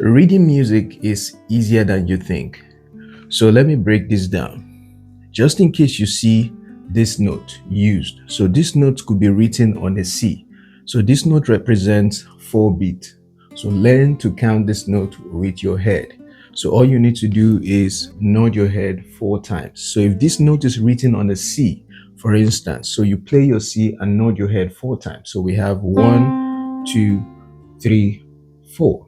Reading music is easier than you think. So let me break this down. Just in case you see this note used. So this note could be written on a C. So this note represents 4 beats. So learn to count this note with your head. So all you need to do is nod your head 4 times. So if this note is written on a C, for instance, so you play your C and nod your head 4 times. So we have 1, 2, 3, 4.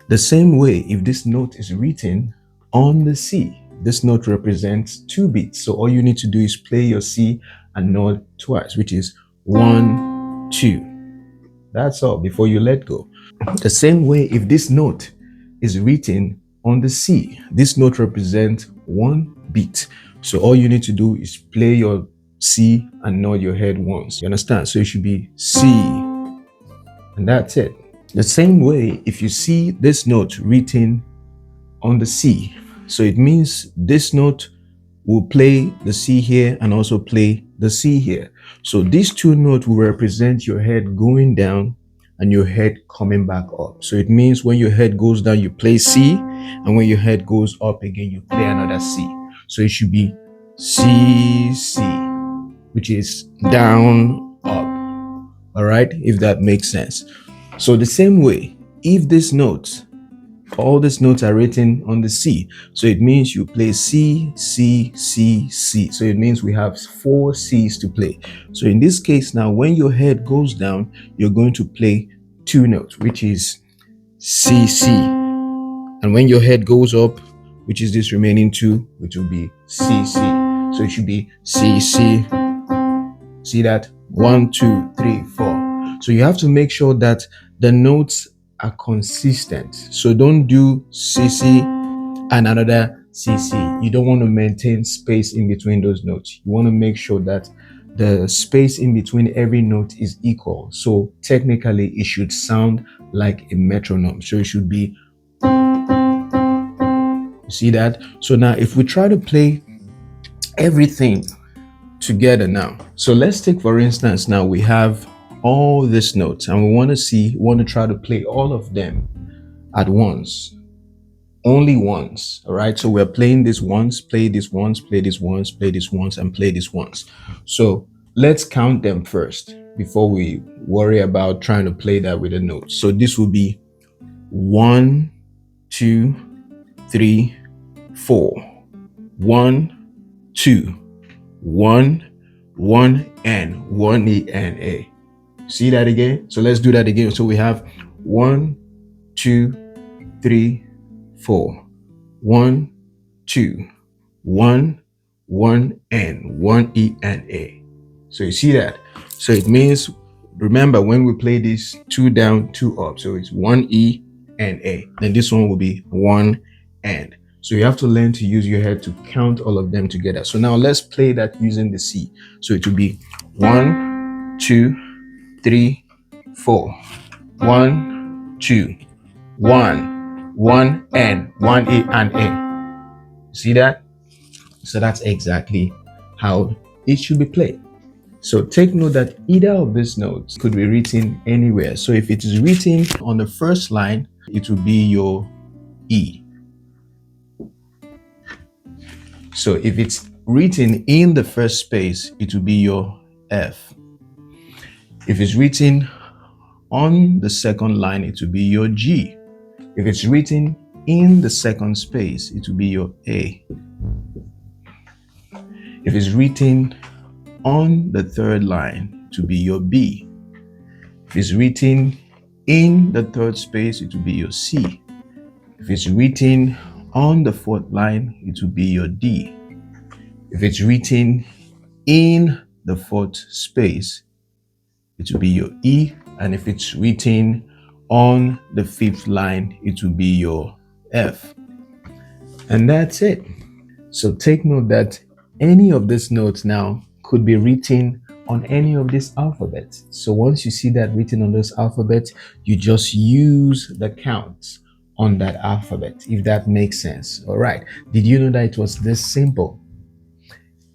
The same way, if this note is written on the C, this note represents 2 beats. So all you need to do is play your C and nod twice, which is 1, 2. That's all before you let go. The same way, if this note is written on the C, this note represents 1 beat. So all you need to do is play your C and nod your head once. You understand? So it should be C, and that's it. The same way, if you see this note written on the C, so it means this note will play the C here and also play the C here. So these 2 notes will represent your head going down and your head coming back up. So it means when your head goes down, you play C, and when your head goes up again, you play another C. So it should be C, C, which is down, up. All right, if that makes sense. So the same way, if this note, all these notes are written on the C, so it means you play C, C, C, C. So it means we have 4 C's to play. So in this case now, when your head goes down, you're going to play 2 notes, which is C, C. And when your head goes up, which is this remaining 2, which will be C, C. So it should be C, C. See that? 1, 2, 3, 4. So you have to make sure that the notes are consistent. So don't do CC and another CC. You don't want to maintain space in between those notes. You want to make sure that the space in between every note is equal. So technically it should sound like a metronome. So it should be, you see that? So now if we try to play everything together now. So let's take, for instance, now we have all these notes and we want to try to play all of them at once, only once. All right, so we're playing this once, play this once, play this once, play this once, and play this once. So let's count them first before we worry about trying to play that with a note. So this will be 1, 2, 3, 4. 1, 2, 1, 1, and 1 E and A. See that again? So let's do that again. So we have 1, 2, 3, 4. 1, 2, 1, 1, and 1 E and A. So you see that? So it means, remember when we play this 2 down, 2 up. So it's 1 E and A. Then this one will be 1 and. So you have to learn to use your head to count all of them together. So now let's play that using the C. So it will be 1, 2, 3, 4. 1, 2, 1, 1, and 1 E and A. See that? So that's exactly how it should be played. So take note that either of these notes could be written anywhere. So if it is written on the first line, it will be your E. So if it's written in the first space, it will be your F. If it's written on the second line, it will be your G. If it's written in the second space, it will be your A. If it's written on the third line, it will be your B. If it's written in the third space, it will be your C. If it's written on the fourth line, it will be your D. If it's written in the fourth space, it will be your E. And if it's written on the fifth line, it will be your F. And that's it. So take note that any of these notes now could be written on any of these alphabets. So once you see that written on those alphabets, you just use the counts on that alphabet, if that makes sense. All right. Did you know that it was this simple?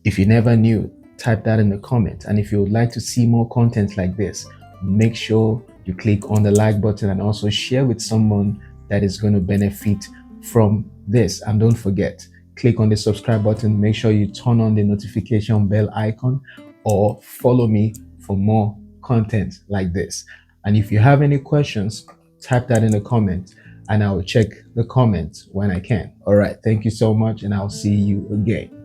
If you never knew, type that in the comments. And if you would like to see more content like this, make sure you click on the like button and also share with someone that is going to benefit from this. And don't forget, click on the subscribe button. Make sure you turn on the notification bell icon, or follow me for more content like this. And if you have any questions, type that in the comments and I will check the comments when I can. All right. Thank you so much, and I'll see you again.